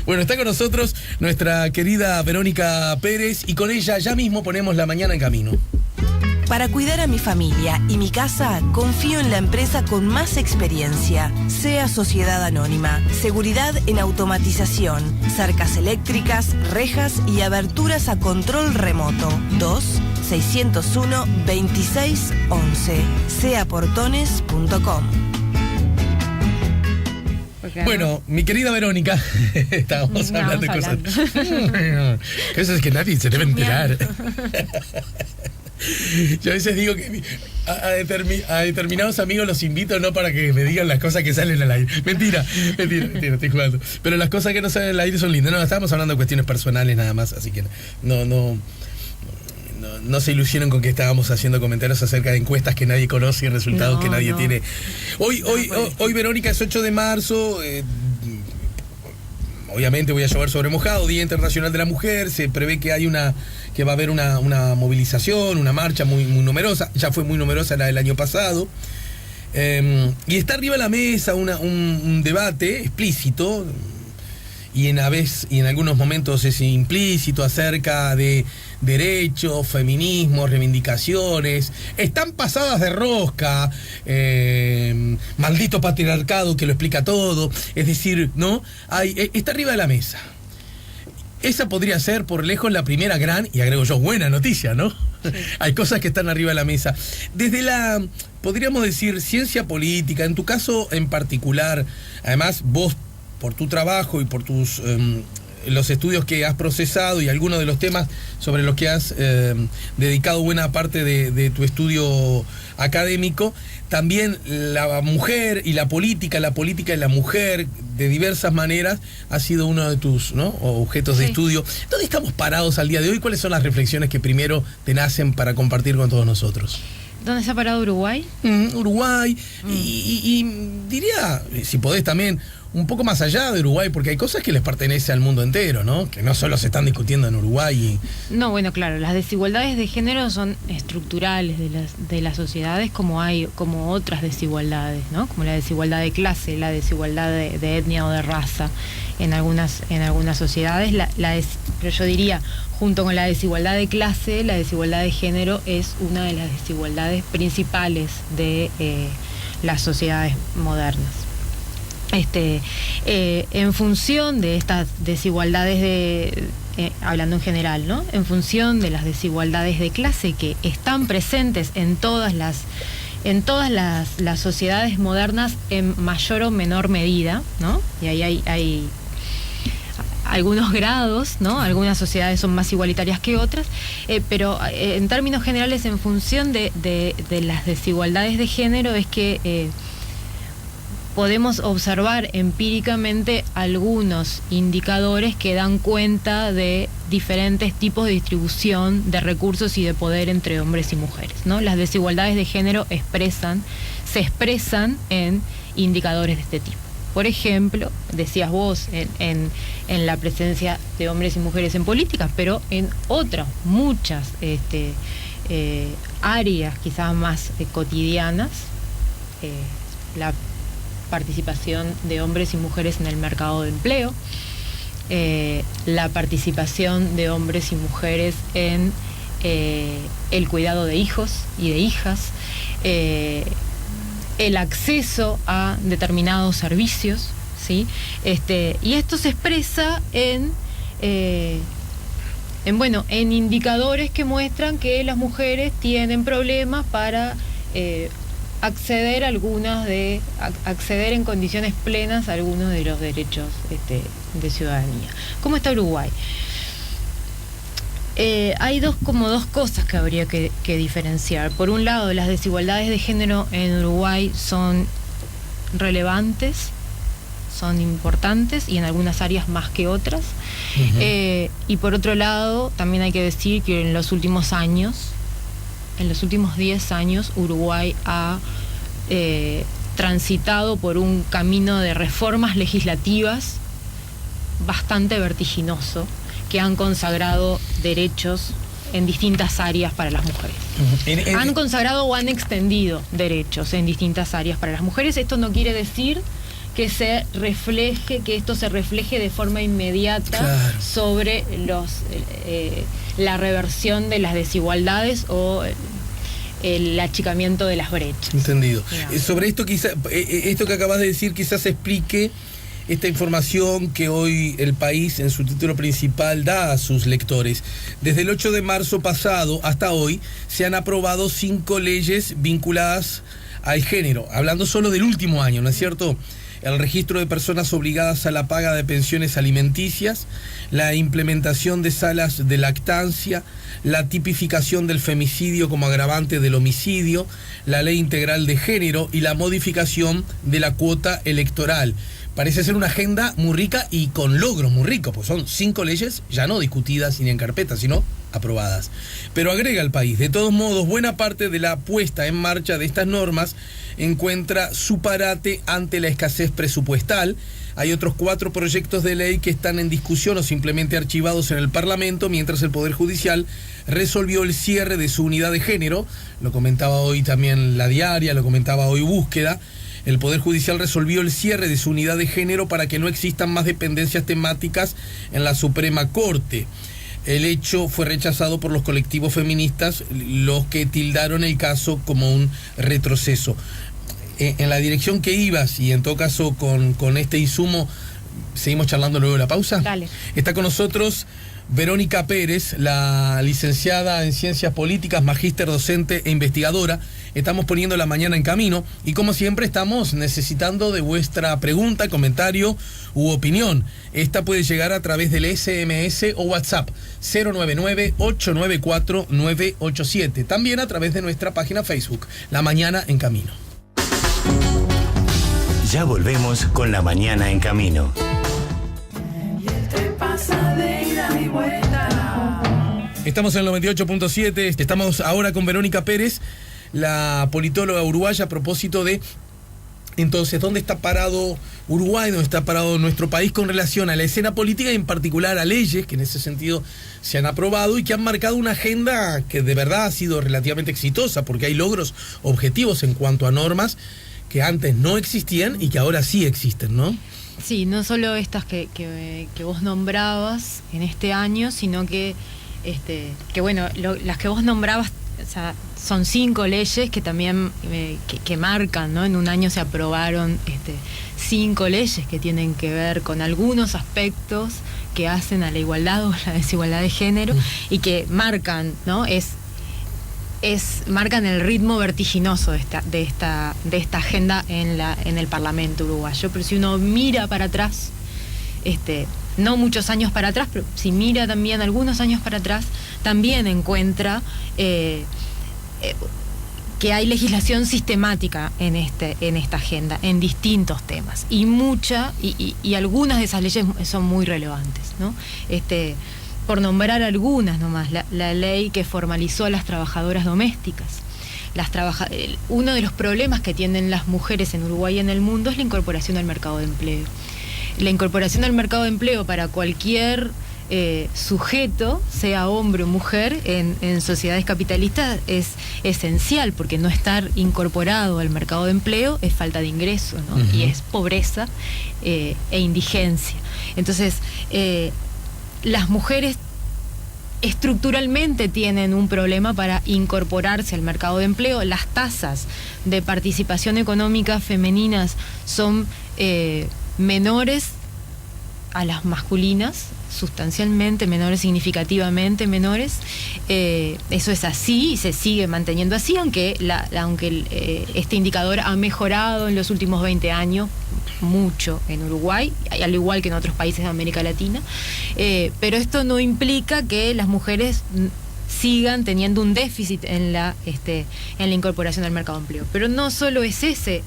Bueno, está con nosotros nuestra querida Verónica Pérez y con ella ya mismo ponemos la mañana en camino. Para cuidar a mi familia y mi casa, confío en la empresa con más experiencia. SEA Sociedad Anónima. Seguridad en automatización, cercas eléctricas, rejas y aberturas a control remoto. 2-601-2611. seaportones.com. Bueno, mi querida Verónica, estábamos hablando de cosas. Cosas que nadie se debe enterar. Yo a veces digo que a determinados amigos los invito no para que me digan las cosas que salen al aire. Mentira, estoy jugando. Pero las cosas que no salen al aire son lindas. No, estábamos hablando de cuestiones personales nada más, así que no se ilusionen con que estábamos haciendo comentarios acerca de encuestas que nadie conoce y resultados que nadie tiene. Hoy, Verónica, es 8 de marzo. Obviamente voy a llover sobre mojado, Día Internacional de la Mujer. Se prevé que va a haber una movilización, una marcha muy numerosa. Ya fue muy numerosa la del año pasado. Y está arriba de la mesa un debate explícito y en algunos momentos es implícito acerca de derechos, feminismo, reivindicaciones. Están pasadas de rosca, maldito patriarcado que lo explica todo. Es decir, ¿no? Está arriba de la mesa. Esa podría ser por lejos la primera gran, y agrego yo, buena noticia, ¿no? Sí. Hay cosas que están arriba de la mesa. Desde podríamos decir, ciencia política, en tu caso en particular, además vos, por tu trabajo y por los estudios que has procesado y algunos de los temas sobre los que has dedicado buena parte de tu estudio académico, también la mujer y la política y la mujer de diversas maneras ha sido uno de tus objetos de estudio. ¿Dónde estamos parados al día de hoy? ¿Cuáles son las reflexiones que primero te nacen para compartir con todos nosotros? ¿Dónde se ha parado Uruguay? Uruguay. Y diría, si podés también, un poco más allá de Uruguay, porque hay cosas que les pertenecen al mundo entero, ¿no? Que no solo se están discutiendo en Uruguay. No, bueno, claro, las desigualdades de género son estructurales de las sociedades, como otras desigualdades, ¿no? Como la desigualdad de clase, la desigualdad de etnia o de raza en algunas sociedades. Pero yo diría, junto con la desigualdad de clase, la desigualdad de género es una de las desigualdades principales de las sociedades modernas. En función de estas desigualdades hablando en general, ¿no? En función de las desigualdades de clase que están presentes en todas las sociedades modernas en mayor o menor medida, ¿no? Y ahí hay algunos grados, ¿no? Algunas sociedades son más igualitarias que otras, pero en términos generales, en función de las desigualdades de género, es que podemos observar empíricamente algunos indicadores que dan cuenta de diferentes tipos de distribución de recursos y de poder entre hombres y mujeres, ¿no? Las desigualdades de género se expresan en indicadores de este tipo. Por ejemplo, decías vos, en la presencia de hombres y mujeres en política, pero en otras muchas áreas quizás más cotidianas, la participación de hombres y mujeres en el mercado de empleo, la participación de hombres y mujeres en el cuidado de hijos y de hijas, el acceso a determinados servicios, ¿sí? Y esto se expresa en indicadores que muestran que las mujeres tienen problemas para acceder en condiciones plenas a algunos de los derechos de ciudadanía. ¿Cómo está Uruguay? Hay dos cosas que habría que diferenciar. Por un lado, las desigualdades de género en Uruguay son relevantes, son importantes y en algunas áreas más que otras. Uh-huh. Y por otro lado, también hay que decir que en los últimos 10 años, Uruguay ha transitado por un camino de reformas legislativas bastante vertiginoso, que han consagrado derechos en distintas áreas para las mujeres. Han consagrado o han extendido derechos en distintas áreas para las mujeres. Esto no quiere decir que esto se refleje de forma inmediata, claro, sobre la reversión de las desigualdades o el achicamiento de las brechas. Entendido. Digamos. Sobre esto, esto que acabas de decir, quizás explique esta información que hoy El País en su título principal da a sus lectores. Desde el 8 de marzo pasado hasta hoy se han aprobado 5 leyes vinculadas al género, hablando solo del último año, ¿no es cierto? El registro de personas obligadas a la paga de pensiones alimenticias, la implementación de salas de lactancia, la tipificación del femicidio como agravante del homicidio, la ley integral de género y la modificación de la cuota electoral. Parece ser una agenda muy rica y con logros muy ricos, pues son 5 leyes ya no discutidas ni en carpeta, sino aprobadas. Pero agrega El País, de todos modos, buena parte de la puesta en marcha de estas normas encuentra su parate ante la escasez presupuestal. Hay otros 4 proyectos de ley que están en discusión o simplemente archivados en el Parlamento, mientras el Poder Judicial resolvió el cierre de su unidad de género. Lo comentaba hoy también La Diaria, lo comentaba hoy Búsqueda. El Poder Judicial resolvió el cierre de su unidad de género para que no existan más dependencias temáticas en la Suprema Corte. El hecho fue rechazado por los colectivos feministas, los que tildaron el caso como un retroceso. En la dirección que ibas, y en todo caso con este insumo, seguimos charlando luego de la pausa. Dale. Está con nosotros Verónica Pérez, la licenciada en Ciencias Políticas, magíster docente e investigadora. Estamos poniendo la mañana en camino y, como siempre, estamos necesitando de vuestra pregunta, comentario u opinión. Esta puede llegar a través del SMS o WhatsApp 099-894-987. También a través de nuestra página Facebook, La Mañana en Camino. Ya volvemos con La Mañana en Camino. Estamos en el 98.7, estamos ahora con Verónica Pérez, la politóloga uruguaya, a propósito de, entonces, ¿dónde está parado Uruguay, dónde está parado nuestro país con relación a la escena política y en particular a leyes que en ese sentido se han aprobado y que han marcado una agenda que de verdad ha sido relativamente exitosa, porque hay logros objetivos en cuanto a normas que antes no existían y que ahora sí existen, ¿no? Sí, no solo estas que vos nombrabas en este año, sino que bueno, las que vos nombrabas, o sea, son 5 leyes que también que marcan, ¿no? En un año se aprobaron 5 leyes que tienen que ver con algunos aspectos que hacen a la igualdad o la desigualdad de género y que marcan, ¿no? Marcan el ritmo vertiginoso de esta agenda en el Parlamento uruguayo. Pero si uno mira para atrás, no muchos años para atrás, pero si mira también algunos años para atrás, también encuentra que hay legislación sistemática en esta agenda, en distintos temas. Y algunas de esas leyes son muy relevantes, ¿no? Por nombrar algunas nomás, la ley que formalizó a las trabajadoras domésticas. Uno de los problemas que tienen las mujeres en Uruguay y en el mundo es la incorporación al mercado de empleo. La incorporación al mercado de empleo para cualquier sujeto, sea hombre o mujer, en sociedades capitalistas es esencial, porque no estar incorporado al mercado de empleo es falta de ingreso, ¿no? Y es pobreza e indigencia. Entonces, las mujeres estructuralmente tienen un problema para incorporarse al mercado de empleo. Las tasas de participación económica femeninas son menores a las masculinas, sustancialmente menores, significativamente menores. Eso es así y se sigue manteniendo así, aunque este indicador ha mejorado en los últimos 20 años mucho en Uruguay, al igual que en otros países de América Latina, pero esto no implica que las mujeres sigan teniendo un déficit en la incorporación al mercado de empleo. Pero no solo es ese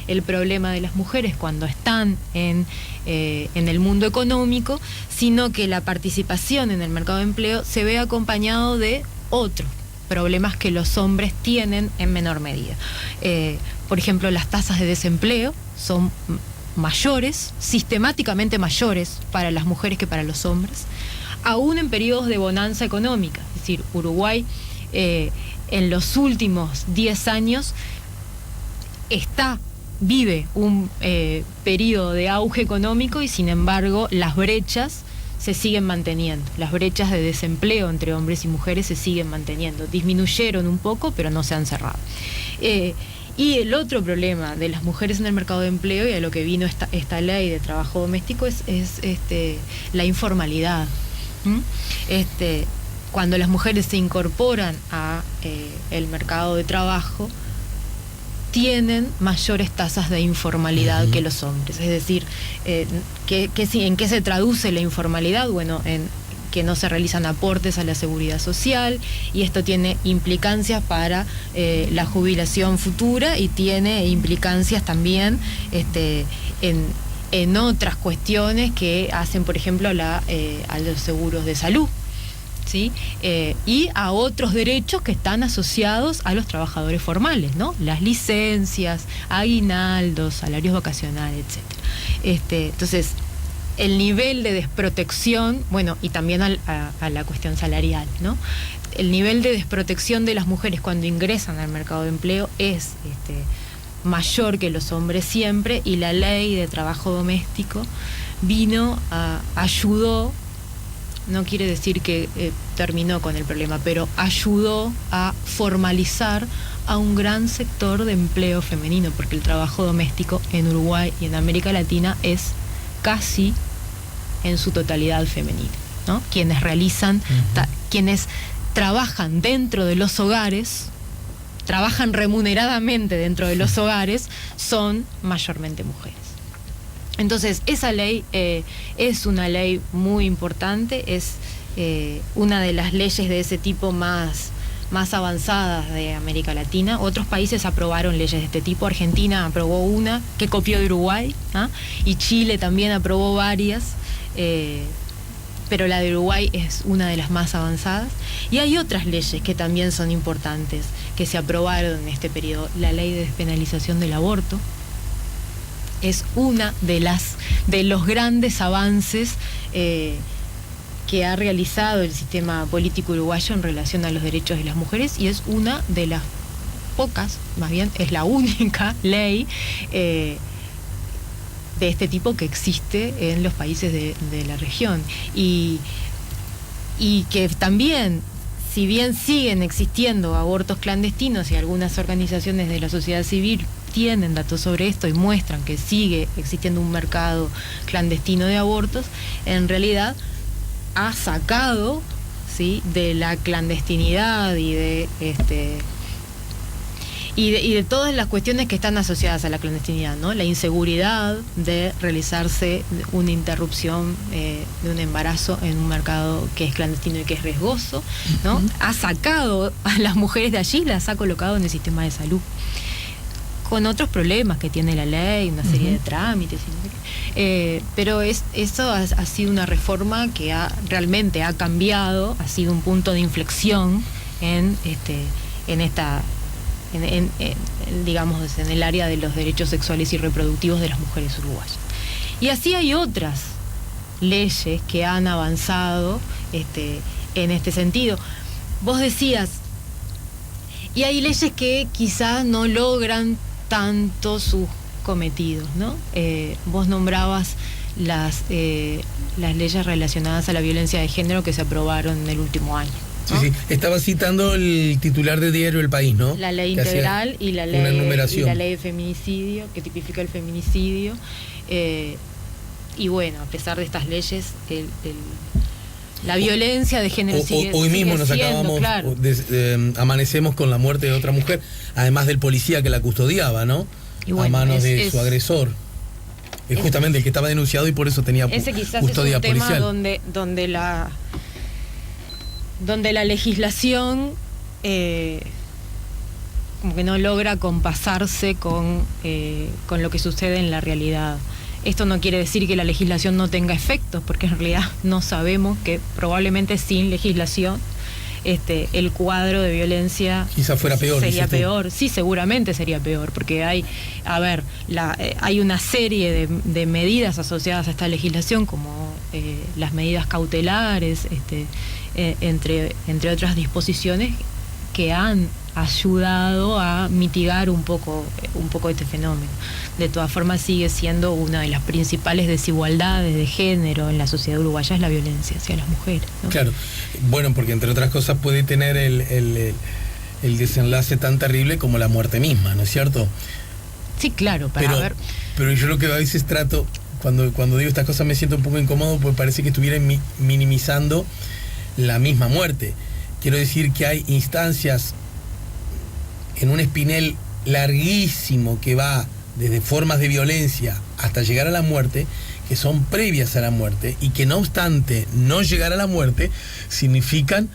el problema de las mujeres cuando están en el mundo económico, sino que la participación en el mercado de empleo se ve acompañado de otros problemas que los hombres tienen en menor medida. Por ejemplo, las tasas de desempleo son mayores, sistemáticamente mayores para las mujeres que para los hombres, aún en periodos de bonanza económica. Es decir, Uruguay en los últimos 10 años está vive un periodo de auge económico y sin embargo las brechas se siguen manteniendo. Las brechas de desempleo entre hombres y mujeres se siguen manteniendo. Disminuyeron un poco, pero no se han cerrado. Y el otro problema de las mujeres en el mercado de empleo, y a lo que vino esta ley de trabajo doméstico, es la informalidad. Cuando las mujeres se incorporan a el mercado de trabajo, tienen mayores tasas de informalidad que los hombres. Es decir, ¿en qué se traduce la informalidad? Bueno, en que no se realizan aportes a la seguridad social, y esto tiene implicancias para la jubilación futura, y tiene implicancias también en otras cuestiones que hacen, por ejemplo, a los seguros de salud, ¿sí? Y a otros derechos que están asociados a los trabajadores formales, ¿no? Las licencias, aguinaldos, salarios vacacionales, etc. Entonces, el nivel de desprotección, bueno, y también a la cuestión salarial, ¿no? El nivel de desprotección de las mujeres cuando ingresan al mercado de empleo es mayor que los hombres siempre, y la ley de trabajo doméstico ayudó, no quiere decir que terminó con el problema, pero ayudó a formalizar a un gran sector de empleo femenino, porque el trabajo doméstico en Uruguay y en América Latina es casi en su totalidad femenino, ¿no? Quienes realizan, quienes trabajan dentro de los hogares, trabajan remuneradamente dentro de los hogares, son mayormente mujeres. Entonces, esa ley es una ley muy importante, es una de las leyes de ese tipo más avanzadas de América Latina. Otros países aprobaron leyes de este tipo. Argentina aprobó una que copió de Uruguay, ¿ah? Y Chile también aprobó varias, pero la de Uruguay es una de las más avanzadas. Y hay otras leyes que también son importantes, que se aprobaron en este periodo. La ley de despenalización del aborto es una de los grandes avances que ha realizado el sistema político uruguayo en relación a los derechos de las mujeres, y es una de las pocas, más bien es la única ley de este tipo que existe en los países de la región, y que también, si bien siguen existiendo abortos clandestinos, y algunas organizaciones de la sociedad civil tienen datos sobre esto y muestran que sigue existiendo un mercado clandestino de abortos, en realidad ha sacado, ¿sí?, de la clandestinidad y de todas las cuestiones que están asociadas a la clandestinidad, ¿no? La inseguridad de realizarse una interrupción de un embarazo en un mercado que es clandestino y que es riesgoso, ¿no? Ha sacado a las mujeres de allí, las ha colocado en el sistema de salud, con otros problemas que tiene la ley, una serie de trámites, pero eso ha sido una reforma que realmente ha cambiado, ha sido un punto de inflexión digamos, en el área de los derechos sexuales y reproductivos de las mujeres uruguayas. Y así hay otras leyes que han avanzado en este sentido. Vos decías, y hay leyes que quizás no logran tanto sus cometidos, ¿no? Vos nombrabas las leyes relacionadas a la violencia de género que se aprobaron en el último año, ¿no? Sí, estaba citando el titular de diario El País, ¿no? La ley integral y la ley de feminicidio, que tipifica el feminicidio. Y bueno, a pesar de estas leyes, la violencia de género hoy mismo nos siendo, acabamos, claro. Amanecemos con la muerte de otra mujer, además del policía que la custodiaba, ¿no? Y bueno, a manos de su agresor. Es justamente el que estaba denunciado y por eso tenía custodia policial. Donde la legislación como que no logra compasarse con lo que sucede en la realidad. Esto no quiere decir que la legislación no tenga efectos, porque en realidad no sabemos que probablemente sin legislación el cuadro de violencia quizá fuera peor. Sería peor, sí, seguramente sería peor, porque hay una serie de medidas asociadas a esta legislación, como las medidas cautelares, entre otras disposiciones que han ayudado a mitigar un poco este fenómeno. De todas formas sigue siendo una de las principales desigualdades de género en la sociedad uruguaya, es la violencia hacia las mujeres, ¿no? Claro, bueno, porque entre otras cosas puede tener el desenlace tan terrible como la muerte misma, ¿no es cierto? Sí, claro, pero yo lo que a veces trato, cuando digo estas cosas me siento un poco incómodo porque parece que estuvieran minimizando la misma muerte. Quiero decir que hay instancias en un espinel larguísimo que va desde formas de violencia hasta llegar a la muerte, que son previas a la muerte, y que no obstante no llegar a la muerte significan,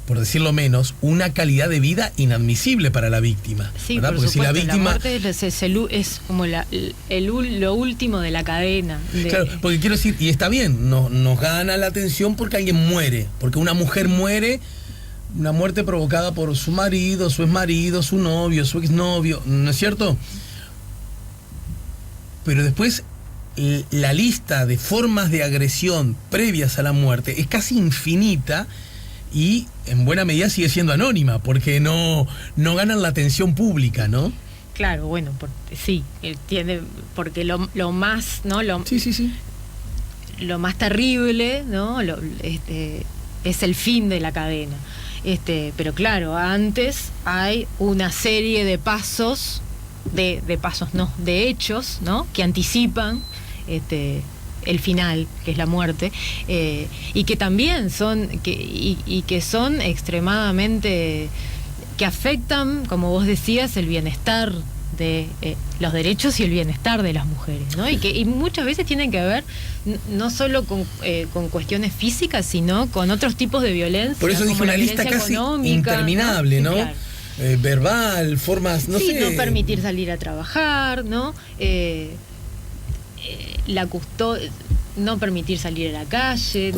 por decirlo menos, una calidad de vida inadmisible para la víctima. Sí, ¿verdad? por Porque supuesto, si la víctima... muerte es como lo último de la cadena. Claro, porque quiero decir, y está bien, nos gana la atención porque alguien muere, porque una mujer muere, una muerte provocada por su marido, su exmarido, su novio, su exnovio, ¿no es cierto? Pero después la lista de formas de agresión previas a la muerte es casi infinita y en buena medida sigue siendo anónima porque no ganan la atención pública, ¿no? Claro, bueno, sí, porque lo más, ¿no? Sí. Lo más terrible, ¿no? Es el fin de la cadena. Pero claro, antes hay una serie de pasos, de hechos, ¿no? Que anticipan el final, que es la muerte, y que también son que son extremadamente, que afectan, como vos decías, el bienestar de los derechos y el bienestar de las mujeres, ¿no? Y muchas veces tienen que ver no solo con cuestiones físicas, sino con otros tipos de violencia. Por eso dije una lista casi interminable, ¿no? Claro. Verbal, formas, no sé. No permitir salir a trabajar, ¿no? No permitir salir a la calle,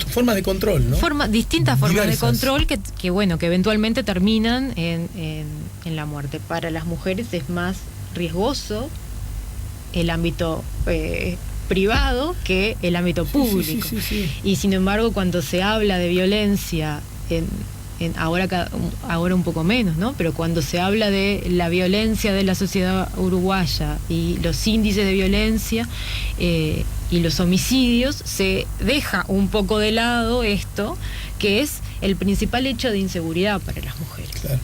formas de control, ¿no? Distintas formas Diversas. de control que eventualmente terminan en la muerte. Para las mujeres es más riesgoso el ámbito privado que el ámbito público. Sí. Y sin embargo, cuando se habla de violencia ahora un poco menos, ¿no? Pero cuando se habla de la violencia de la sociedad uruguaya y los índices de violencia y los homicidios, se deja un poco de lado esto, que es el principal hecho de inseguridad para las mujeres. Claro.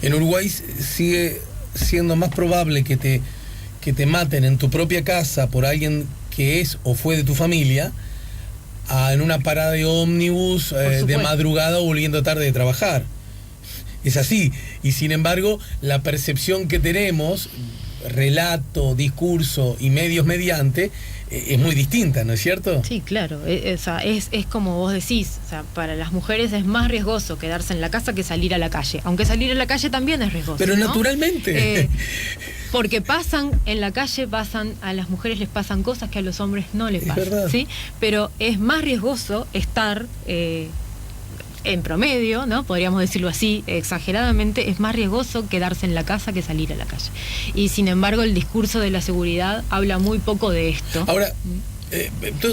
En Uruguay sigue siendo más probable que te maten en tu propia casa por alguien que es o fue de tu familia, en una parada de ómnibus de madrugada o volviendo tarde de trabajar. Es así. Y sin embargo, la percepción que tenemos, relato, discurso y medios mediante, es muy distinta, ¿no es cierto? Sí, claro. Es como vos decís, o sea, para las mujeres es más riesgoso quedarse en la casa que salir a la calle. Aunque salir a la calle también es riesgoso. Pero ¿no? Naturalmente. Porque en la calle a las mujeres les pasan cosas que a los hombres no les pasan, verdad. ¿sí? Pero es más riesgoso estar en promedio, ¿no? Podríamos decirlo así, exageradamente, es más riesgoso quedarse en la casa que salir a la calle. Y sin embargo, el discurso de la seguridad habla muy poco de esto. Ahora,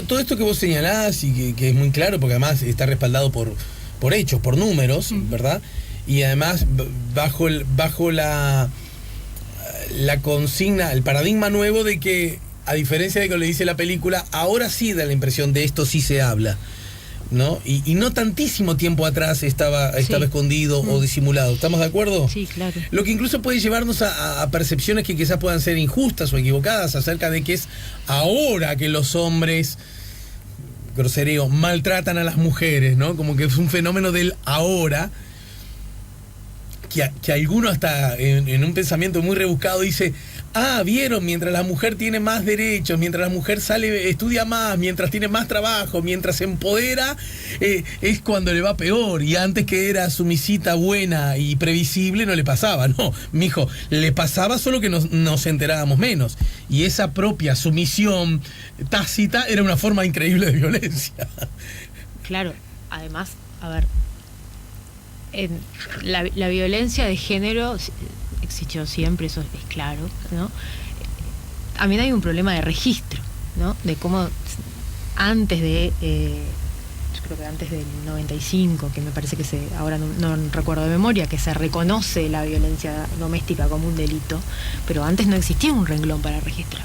todo esto que vos señalás y que es muy claro, porque además está respaldado por hechos, por números, ¿verdad? Y además bajo la consigna, el paradigma nuevo de que, a diferencia de lo que le dice la película, ahora sí da la impresión de esto sí se habla, ¿no? Y no tantísimo tiempo atrás estaba escondido o disimulado. ¿Estamos de acuerdo? Sí, claro. Lo que incluso puede llevarnos a percepciones que quizás puedan ser injustas o equivocadas acerca de que es ahora que los hombres, grosereo, maltratan a las mujeres, ¿no? Como que es un fenómeno del ahora, que alguno hasta en un pensamiento muy rebuscado dice: vieron, mientras la mujer tiene más derechos, mientras la mujer estudia más, mientras tiene más trabajo, mientras se empodera, es cuando le va peor. Y antes, que era sumisita, buena y previsible, no le pasaba. No, mijo, le pasaba, solo que nos enterábamos menos. Y esa propia sumisión tácita era una forma increíble de violencia. Claro, además, a ver, la violencia de género existió siempre, eso es claro, ¿no? También hay un problema de registro, ¿no? De cómo antes de creo que antes del 95, que me parece que ahora no recuerdo de memoria, que se reconoce la violencia doméstica como un delito, pero antes no existía un renglón para registrar,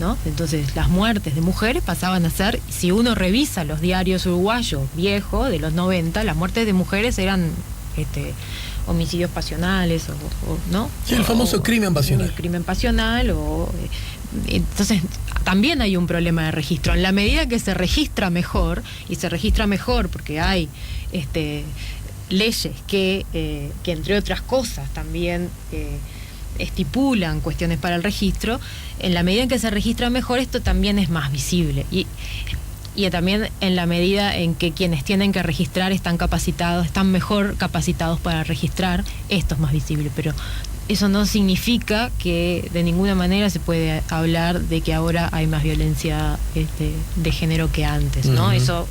¿no? Entonces las muertes de mujeres pasaban a ser, si uno revisa los diarios uruguayos viejos de los 90, las muertes de mujeres eran homicidios pasionales ¿no? Sí, el famoso crimen pasional. El crimen pasional entonces también hay un problema de registro. En la medida que se registra mejor, y se registra mejor porque hay leyes que entre otras cosas también estipulan cuestiones para el registro, en la medida en que se registra mejor, esto también es más visible. Y también en la medida en que quienes tienen que registrar están mejor capacitados para registrar, esto es más visible. Pero eso no significa que de ninguna manera se puede hablar de que ahora hay más violencia de género que antes, ¿no? Eso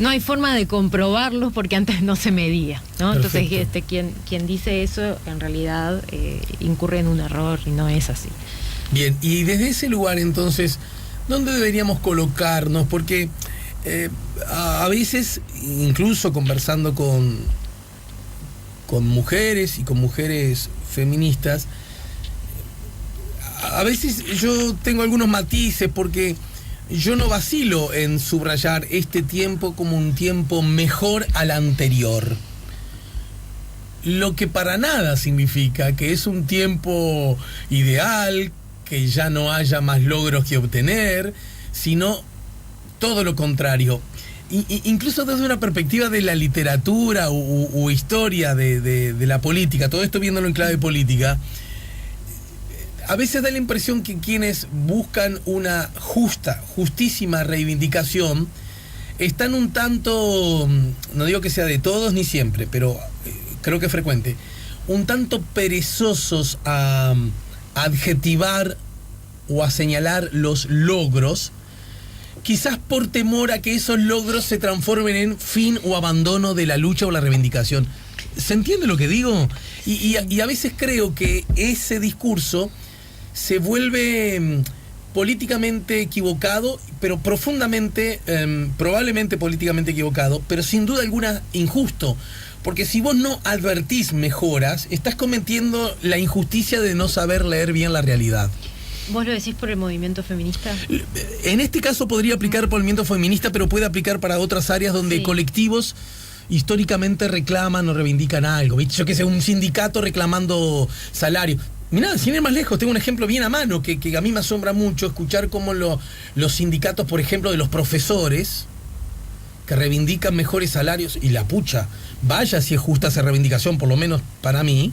no hay forma de comprobarlo porque antes no se medía, ¿no? Perfecto. Entonces quien dice eso en realidad incurre en un error y no es así. Bien, y desde ese lugar entonces, ¿dónde deberíamos colocarnos? Porque a veces, incluso conversando con mujeres y con mujeres feministas, a veces yo tengo algunos matices porque yo no vacilo en subrayar este tiempo como un tiempo mejor al anterior. Lo que para nada significa que es un tiempo ideal, que ya no haya más logros que obtener, sino todo lo contrario. Incluso desde una perspectiva de la literatura o historia de la política, todo esto viéndolo en clave política, a veces da la impresión que quienes buscan una justísima reivindicación están un tanto, no digo que sea de todos ni siempre, pero creo que es frecuente, un tanto perezosos a adjetivar o a señalar los logros, quizás por temor a que esos logros se transformen en fin o abandono de la lucha o la reivindicación. ¿Se entiende lo que digo? Y a veces creo que ese discurso se vuelve políticamente equivocado, pero profundamente, probablemente políticamente equivocado, pero sin duda alguna injusto. Porque si vos no advertís mejoras, estás cometiendo la injusticia de no saber leer bien la realidad. ¿Vos lo decís por el movimiento feminista? En este caso podría aplicar por el movimiento feminista, pero puede aplicar para otras áreas donde colectivos históricamente reclaman o reivindican algo. ¿Viste? Yo que sé, un sindicato reclamando salario. Mirá, sin ir más lejos, tengo un ejemplo bien a mano que a mí me asombra mucho escuchar cómo los sindicatos, por ejemplo, de los profesores, que reivindican mejores salarios, y la pucha, vaya si es justa esa reivindicación, por lo menos para mí,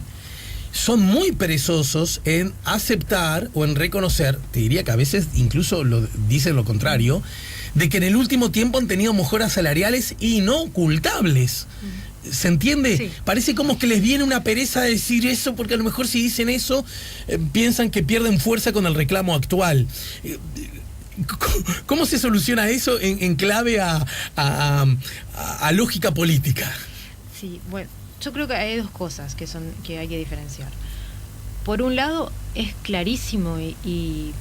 son muy perezosos en aceptar o en reconocer, te diría que a veces incluso dicen lo contrario, de que en el último tiempo han tenido mejoras salariales inocultables. ¿Se entiende? Sí. Parece como que les viene una pereza de decir eso, porque a lo mejor si dicen eso, piensan que pierden fuerza con el reclamo actual. ¿Cómo se soluciona eso en clave a lógica política? Sí, bueno, yo creo que hay dos cosas que hay que diferenciar. Por un lado, es clarísimo y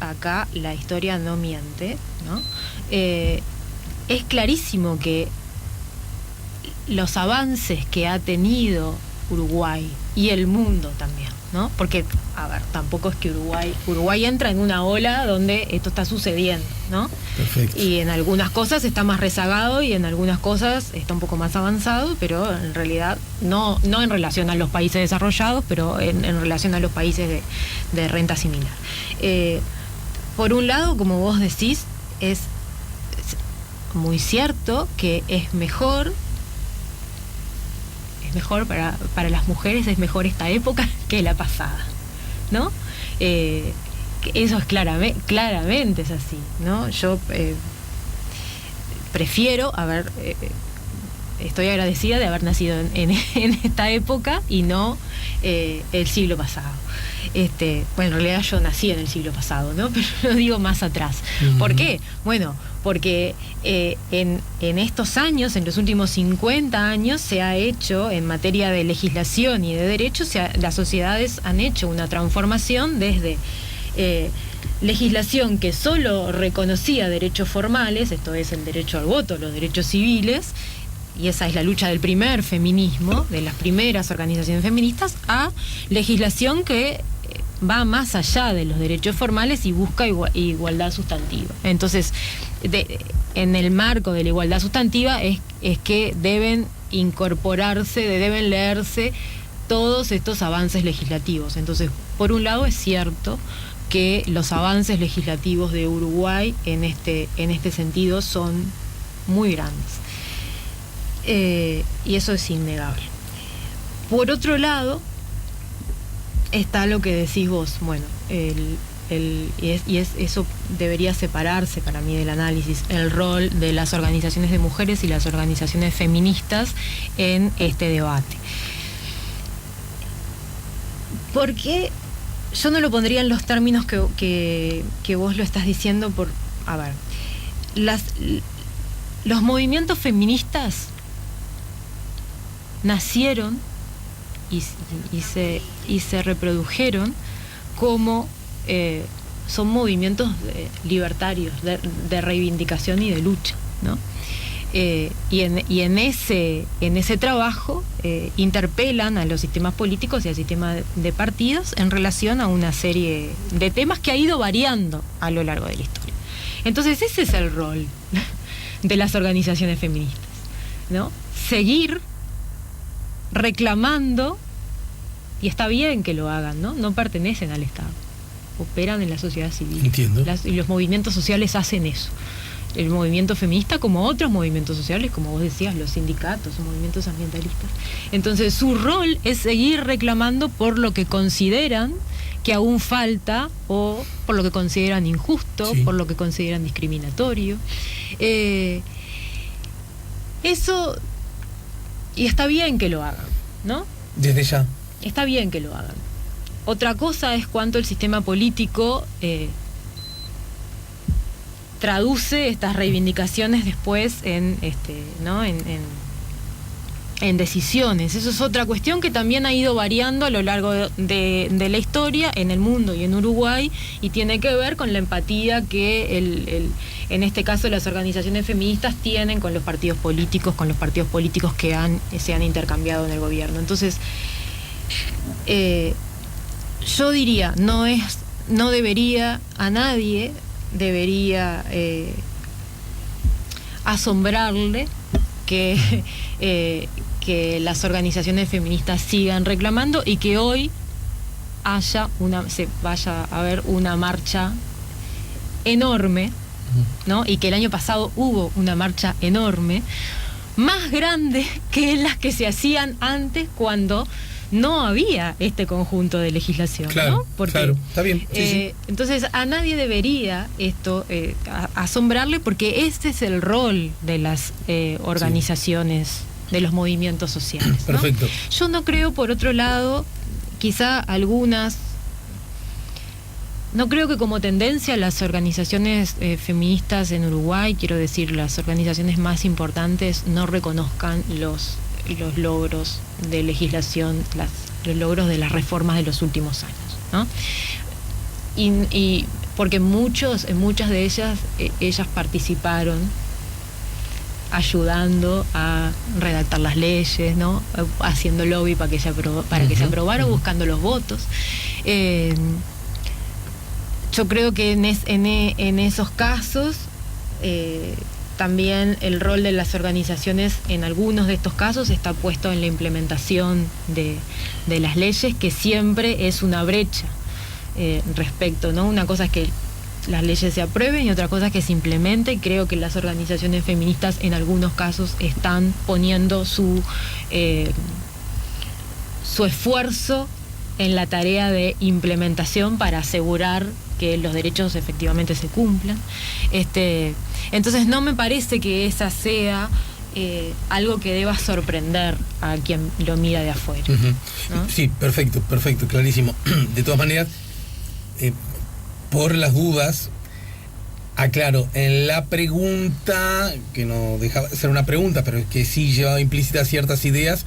acá la historia no miente, ¿no? Es clarísimo que los avances que ha tenido Uruguay y el mundo también, ¿no? Porque, a ver, tampoco es que Uruguay entra en una ola donde esto está sucediendo, ¿no? Perfecto. Y en algunas cosas está más rezagado y en algunas cosas está un poco más avanzado, pero en realidad no en relación a los países desarrollados, pero en relación a los países de renta similar. Por un lado, como vos decís, es muy cierto que es mejor para las mujeres, es mejor esta época que la pasada, ¿no? Eso es claramente es así, ¿no? Yo prefiero estoy agradecida de haber nacido en esta época y no el siglo pasado. Bueno, en realidad yo nací en el siglo pasado, ¿no? Pero lo digo más atrás. Uh-huh. ¿Por qué? Bueno, porque en estos años, en los últimos 50 años, se ha hecho, en materia de legislación y de derechos, las sociedades han hecho una transformación desde legislación que solo reconocía derechos formales, esto es el derecho al voto, los derechos civiles, y esa es la lucha del primer feminismo, de las primeras organizaciones feministas, a legislación que va más allá de los derechos formales y busca igualdad sustantiva. Entonces, en el marco de la igualdad sustantiva es que deben incorporarse, deben leerse todos estos avances legislativos. Entonces, por un lado es cierto que los avances legislativos de Uruguay en este sentido son muy grandes. Y eso es innegable. Por otro lado, está lo que decís vos, bueno, eso debería separarse para mí del análisis, el rol de las organizaciones de mujeres y las organizaciones feministas en este debate. Porque yo no lo pondría en los términos que vos lo estás diciendo a ver, los movimientos feministas nacieron y se reprodujeron como son movimientos libertarios, de reivindicación y de lucha, ¿no? Y en ese trabajo interpelan a los sistemas políticos y al sistema de partidos en relación a una serie de temas que ha ido variando a lo largo de la historia. Entonces ese es el rol de las organizaciones feministas, ¿no? Seguir reclamando, y está bien que lo hagan, ¿no? No pertenecen al Estado, operan en la sociedad civil. Entiendo. Y los movimientos sociales hacen eso. El movimiento feminista, como otros movimientos sociales, como vos decías, los sindicatos o movimientos ambientalistas. Entonces su rol es seguir reclamando por lo que consideran que aún falta, o por lo que consideran injusto, sí, por lo que consideran discriminatorio. Eso, y está bien que lo hagan, ¿no? Desde ya. Está bien que lo hagan. Otra cosa es cuánto el sistema político traduce estas reivindicaciones después en decisiones. Eso es otra cuestión que también ha ido variando a lo largo de la historia en el mundo y en Uruguay, y tiene que ver con la empatía que en este caso las organizaciones feministas tienen con los partidos políticos que se han intercambiado en el gobierno. Entonces, yo diría, no debería, a nadie debería asombrarle que las organizaciones feministas sigan reclamando y que hoy se vaya a ver una marcha enorme, ¿no? Y que el año pasado hubo una marcha enorme, más grande que las que se hacían antes, cuando no había este conjunto de legislación, claro, ¿no? Porque, claro, está bien. Sí. Entonces, a nadie debería esto asombrarle, porque este es el rol de las organizaciones, de los movimientos sociales, ¿no? Perfecto. Yo no creo, por otro lado, quizá algunas... No creo que como tendencia las organizaciones feministas en Uruguay, quiero decir, las organizaciones más importantes, no reconozcan los logros de legislación, los logros de las reformas de los últimos años, ¿no? Y porque en muchas de ellas participaron ayudando a redactar las leyes, ¿no? Haciendo lobby para que se aprobara, buscando los votos. Yo creo que en esos casos también el rol de las organizaciones en algunos de estos casos está puesto en la implementación de las leyes, que siempre es una brecha respecto, ¿no? Una cosa es que las leyes se aprueben y otra cosa es que se implemente, y creo que las organizaciones feministas en algunos casos están poniendo su esfuerzo en la tarea de implementación para asegurar que los derechos efectivamente se cumplan. Entonces no me parece que esa sea algo que deba sorprender a quien lo mira de afuera. ¿No? Sí, perfecto, clarísimo. De todas maneras, por las dudas, aclaro, en la pregunta, que no dejaba de ser una pregunta, pero que sí llevaba implícitas ciertas ideas,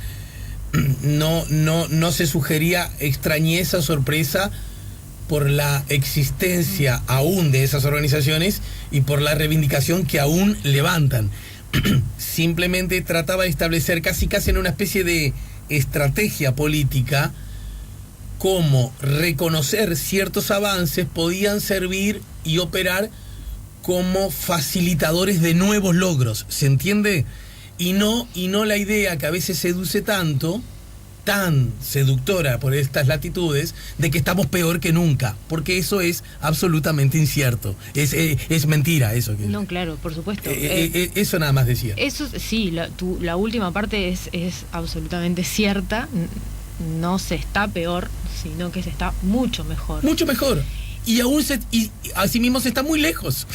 no se sugería extrañeza, sorpresa por la existencia aún de esas organizaciones y por la reivindicación que aún levantan. Simplemente trataba de establecer casi en una especie de estrategia política cómo reconocer ciertos avances podían servir y operar como facilitadores de nuevos logros, ¿se entiende? Y no la idea que a veces seduce tanto, tan seductora por estas latitudes, de que estamos peor que nunca, porque eso es absolutamente incierto, es mentira eso. No, claro, por supuesto. Eso nada más decía. Eso sí, la última parte es absolutamente cierta. No se está peor, sino que se está mucho mejor. Mucho mejor. Y aún y asimismo se está muy lejos.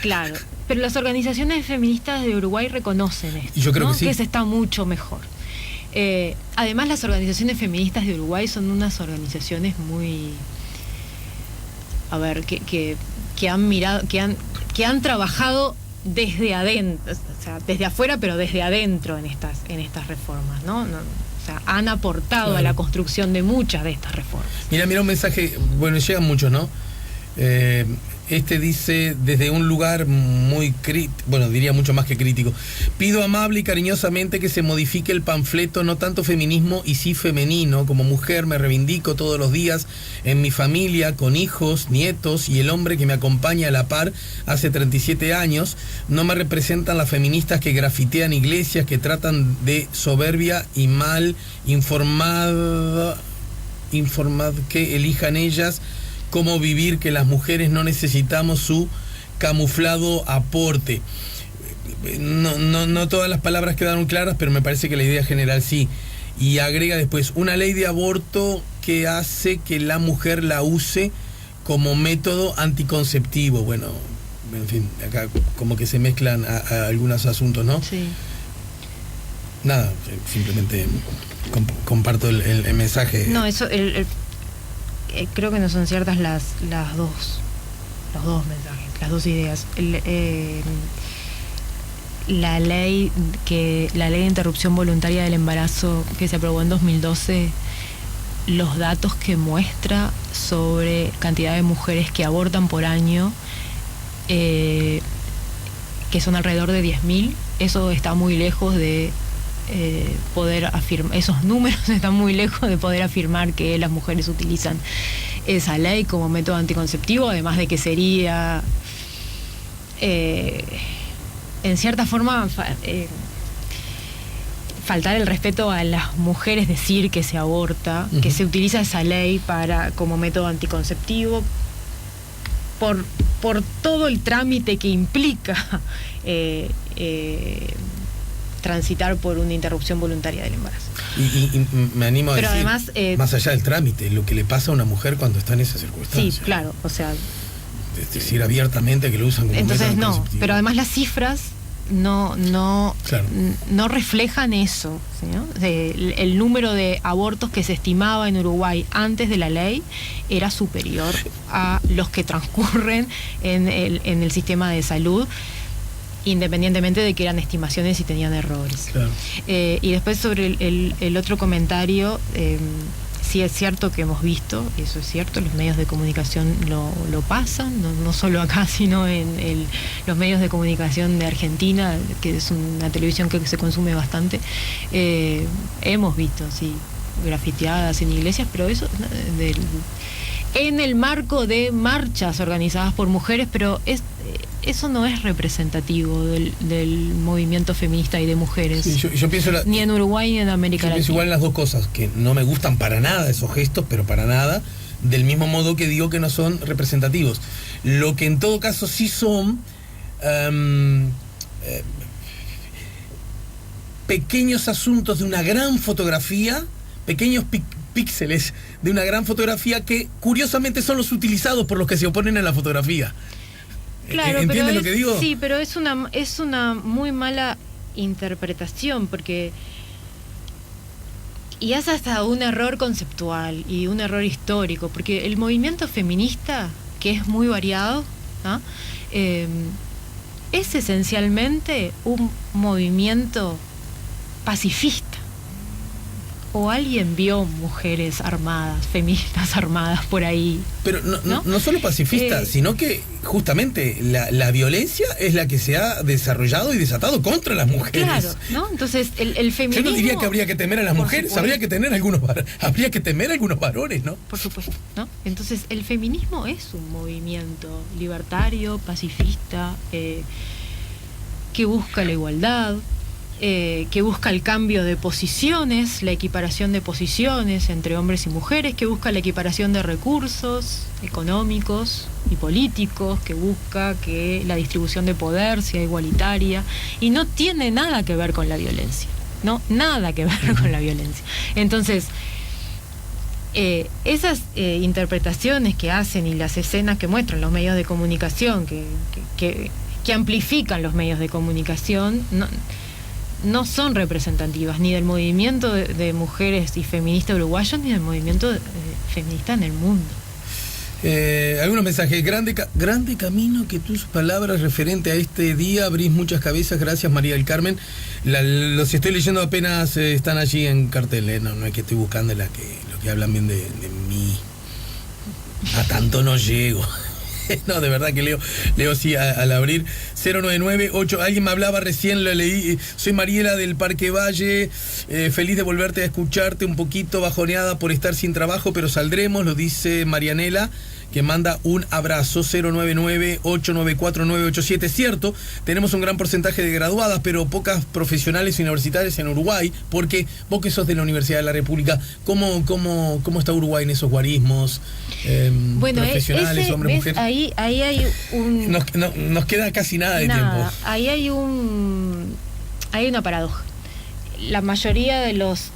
Claro, pero las organizaciones feministas de Uruguay reconocen esto, yo creo, ¿no? que sí. Que se está mucho mejor. Además, las organizaciones feministas de Uruguay son unas organizaciones muy, a ver, que han mirado, que han trabajado desde adentro, o sea, desde afuera, pero desde adentro en estas reformas, ¿no? O sea, han aportado, claro, a la construcción de muchas de estas reformas. Mira un mensaje, bueno, llegan muchos, ¿no? Este dice, desde un lugar muy crítico, bueno, diría mucho más que crítico: pido amable y cariñosamente que se modifique el panfleto, no tanto feminismo y sí femenino. Como mujer me reivindico todos los días en mi familia, con hijos, nietos y el hombre que me acompaña a la par hace 37 años. No me representan las feministas que grafitean iglesias, que tratan de soberbia y mal informada que elijan ellas cómo vivir, que las mujeres no necesitamos su camuflado aporte. No todas las palabras quedaron claras, pero me parece que la idea general sí. Y agrega después, una ley de aborto que hace que la mujer la use como método anticonceptivo. Bueno, en fin, acá como que se mezclan a algunos asuntos, ¿no? Sí. Nada, simplemente comparto el mensaje. No, eso, creo que no son ciertas los dos mensajes, las dos ideas. La ley de interrupción voluntaria del embarazo que se aprobó en 2012, los datos que muestra sobre cantidad de mujeres que abortan por año, que son alrededor de 10.000, eso está muy lejos de poder afirmar, esos números están muy lejos de poder afirmar que las mujeres utilizan esa ley como método anticonceptivo, además de que sería en cierta forma faltar el respeto a las mujeres decir que se aborta, que se utiliza esa ley como método anticonceptivo por todo el trámite que implica transitar por una interrupción voluntaria del embarazo. Y me animo a pero decir, además, más allá del trámite, lo que le pasa a una mujer cuando está en esa circunstancia. Sí, claro, o sea... Es decir, abiertamente que lo usan como entonces método no, anticonceptivo. pero además las cifras no reflejan eso, ¿sí, no? El número de abortos que se estimaba en Uruguay antes de la ley era superior a los que transcurren en el sistema de salud, independientemente de que eran estimaciones y tenían errores. Claro. Y después sobre el otro comentario, sí es cierto que hemos visto, eso es cierto, los medios de comunicación lo pasan, no solo acá, sino en los medios de comunicación de Argentina, que es una televisión que se consume bastante. Hemos visto, sí, grafiteadas en iglesias, pero eso en el marco de marchas organizadas por mujeres, pero eso no es representativo del movimiento feminista y de mujeres. Sí, yo pienso ni en Uruguay ni en América Latina. Pienso igual en las dos cosas, que no me gustan para nada esos gestos, pero para nada, del mismo modo que digo que no son representativos. Lo que en todo caso sí son pequeños asuntos de una gran fotografía, pequeños píxeles de una gran fotografía que curiosamente son los utilizados por los que se oponen a la fotografía. Claro, ¿Entiendes lo que digo? Sí, pero es una muy mala interpretación, porque y es hasta un error conceptual y un error histórico, porque el movimiento feminista, que es muy variado, ¿no? Es esencialmente un movimiento pacifista. o alguien vio mujeres armadas, feministas armadas por ahí. Pero no solo pacifistas, sino que justamente la violencia es la que se ha desarrollado y desatado contra las mujeres. Claro, ¿no? Entonces el feminismo... Yo no diría que habría que temer a las mujeres, habría que temer a algunos varones, ¿no? Por supuesto, ¿no? Entonces el feminismo es un movimiento libertario, pacifista, que busca la igualdad, que busca el cambio de posiciones, la equiparación de posiciones entre hombres y mujeres, que busca la equiparación de recursos económicos y políticos, que busca que la distribución de poder sea igualitaria, y no tiene nada que ver con la violencia, ¿no? Nada que ver con la violencia. Entonces, esas interpretaciones que hacen y las escenas que muestran los medios de comunicación, que amplifican los medios de comunicación, no son representativas ni del movimiento de mujeres y feministas uruguayos ni del movimiento feminista en el mundo. Algunos mensajes. Grande camino que tus palabras referente a este día abrís muchas cabezas. Gracias, María del Carmen. Los estoy leyendo apenas están allí en cartel. No es que estoy buscando los que hablan bien de mí. A tanto no llego. No, de verdad que leo sí al abrir. 0998, alguien me hablaba recién, lo leí. Soy Mariela del Parque Valle, feliz de volverte a escucharte, un poquito bajoneada por estar sin trabajo, pero saldremos, lo dice Marianela, que manda un abrazo. 099-894-987. Cierto, tenemos un gran porcentaje de graduadas, pero pocas profesionales universitarias en Uruguay, porque vos que sos de la Universidad de la República, ¿cómo está Uruguay en esos guarismos? Bueno, profesionales, hombres, mujeres. Ahí hay un... Nos queda casi nada de tiempo. Ahí hay una paradoja. La mayoría de los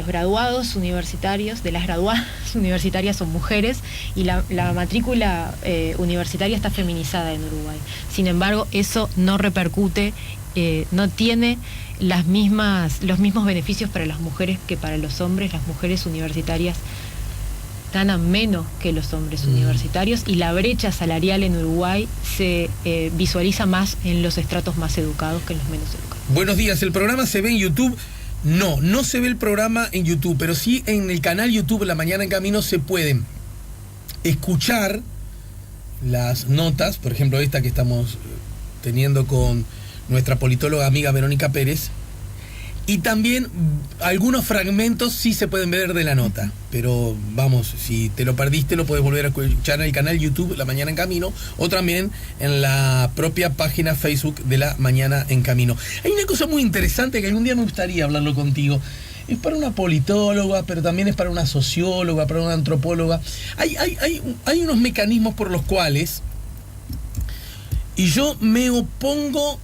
graduados universitarios, de las graduadas universitarias son mujeres, y la matrícula universitaria está feminizada en Uruguay. Sin embargo, eso no repercute, no tiene los mismos beneficios para las mujeres que para los hombres. Las mujeres universitarias ganan menos que los hombres universitarios, y la brecha salarial en Uruguay se visualiza más en los estratos más educados que en los menos educados. Buenos días, ¿el programa se ve en YouTube? No se ve el programa en YouTube, pero sí en el canal YouTube La Mañana en Camino se pueden escuchar las notas, por ejemplo esta que estamos teniendo con nuestra politóloga amiga Verónica Pérez, y también algunos fragmentos sí se pueden ver de la nota, pero vamos, si te lo perdiste lo puedes volver a escuchar en el canal YouTube La Mañana en Camino, o también en la propia página Facebook de La Mañana en Camino. Hay una cosa muy interesante que algún día me gustaría hablarlo contigo. Es para una politóloga, pero también es para una socióloga, para una antropóloga. Hay unos mecanismos por los cuales, y yo me opongo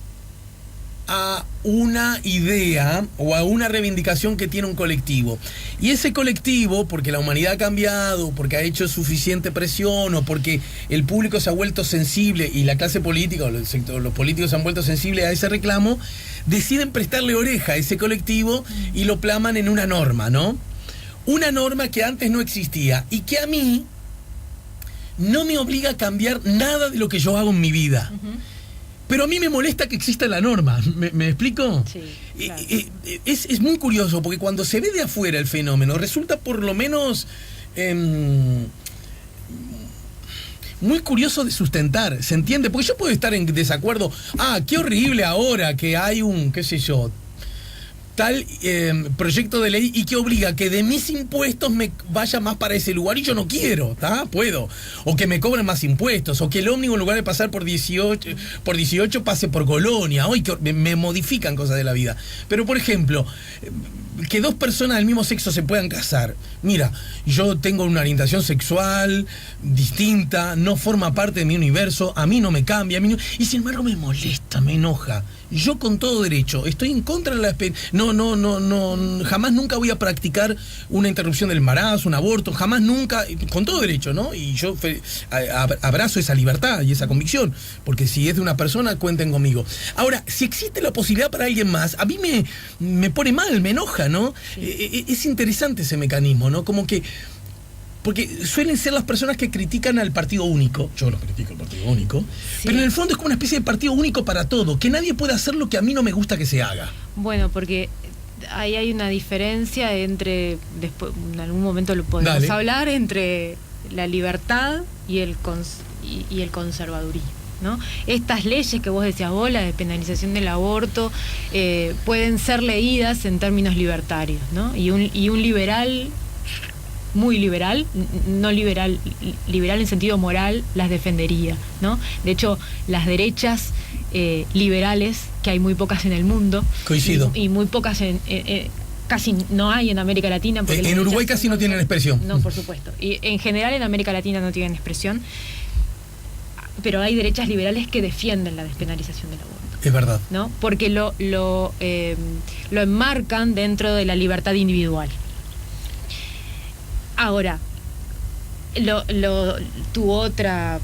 a una idea o a una reivindicación que tiene un colectivo, y ese colectivo, porque la humanidad ha cambiado, porque ha hecho suficiente presión, o porque el público se ha vuelto sensible y la clase política o los políticos se han vuelto sensibles a ese reclamo, deciden prestarle oreja a ese colectivo y lo plasman en una norma, ¿no? Una norma que antes no existía y que a mí no me obliga a cambiar nada de lo que yo hago en mi vida. Pero a mí me molesta que exista la norma. ¿Me explico? Sí, claro. Es muy curioso, porque cuando se ve de afuera el fenómeno, resulta por lo menos muy curioso de sustentar, ¿se entiende? Porque yo puedo estar en desacuerdo. Qué horrible ahora que hay un, qué sé yo, tal proyecto de ley y que obliga que de mis impuestos me vaya más para ese lugar, y yo no quiero, ¿está? Puedo. O que me cobren más impuestos, o que el ómnibus en lugar de pasar por 18 pase por Colonia. Hoy me modifican cosas de la vida. Pero, por ejemplo, que dos personas del mismo sexo se puedan casar. Mira, yo tengo una orientación sexual distinta, no forma parte de mi universo, a mí no me cambia, y sin embargo me molesta, me enoja. Yo con todo derecho estoy en contra de la jamás nunca voy a practicar una interrupción del embarazo, un aborto, jamás nunca, con todo derecho, ¿no? Y yo abrazo esa libertad y esa convicción, porque si es de una persona, cuenten conmigo. Ahora, si existe la posibilidad para alguien más, a mí me pone mal, me enoja, ¿no? Sí. Es interesante ese mecanismo, ¿no? Como que, porque suelen ser las personas que critican al partido único. Yo lo critico al partido único. Sí. Pero en el fondo es como una especie de partido único para todo, que nadie puede hacer lo que a mí no me gusta que se haga. Bueno, porque ahí hay una diferencia entre, después en algún momento lo podemos Dale. hablar, entre la libertad y el conservadurismo, ¿no? Estas leyes que vos decías vos, la de penalización del aborto, pueden ser leídas en términos libertarios, ¿no? Y un liberal, muy liberal, no liberal en sentido moral, las defendería, ¿no? De hecho, las derechas liberales, que hay muy pocas en el mundo, Coincido. y muy pocas casi no hay en América Latina. Porque En Uruguay casi no tienen expresión. No, por supuesto. Y en general en América Latina no tienen expresión, pero hay derechas liberales que defienden la despenalización del aborto, Es verdad. ¿no? Porque lo enmarcan dentro de la libertad individual. Ahora, tu otro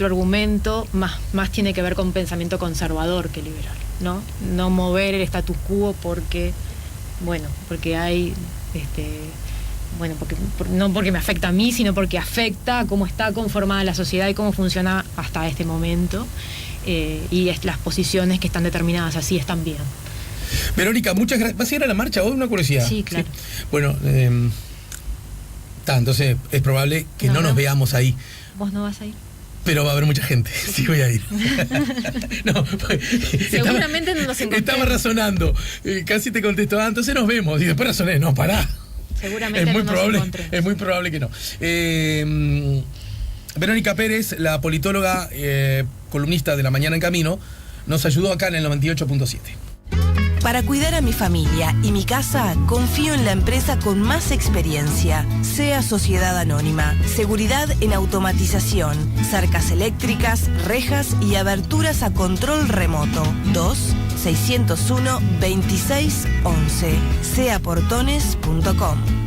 argumento más tiene que ver con pensamiento conservador que liberal, ¿no? No mover el status quo porque hay no porque me afecta a mí, sino porque afecta a cómo está conformada la sociedad y cómo funciona hasta este momento, y las posiciones que están determinadas así están bien. Verónica, muchas gracias. ¿Vas a ir a la marcha hoy? Una curiosidad. Sí, claro. ¿Sí? Bueno, entonces es probable que no nos veamos ahí. ¿Vos no vas a ir? Pero va a haber mucha gente, sí voy a ir. No, seguramente no nos encontremos. Estaba razonando, casi te contestó, entonces nos vemos. Y después razoné, no, pará. Seguramente Es muy no probable, nos encontremos. es muy probable que no. Verónica Pérez, la politóloga, columnista de La Mañana en Camino, nos ayudó acá en el 98.7. Para cuidar a mi familia y mi casa, confío en la empresa con más experiencia. SEA Sociedad Anónima. Seguridad en automatización, cercas eléctricas, rejas y aberturas a control remoto. 2-601-2611. seaportones.com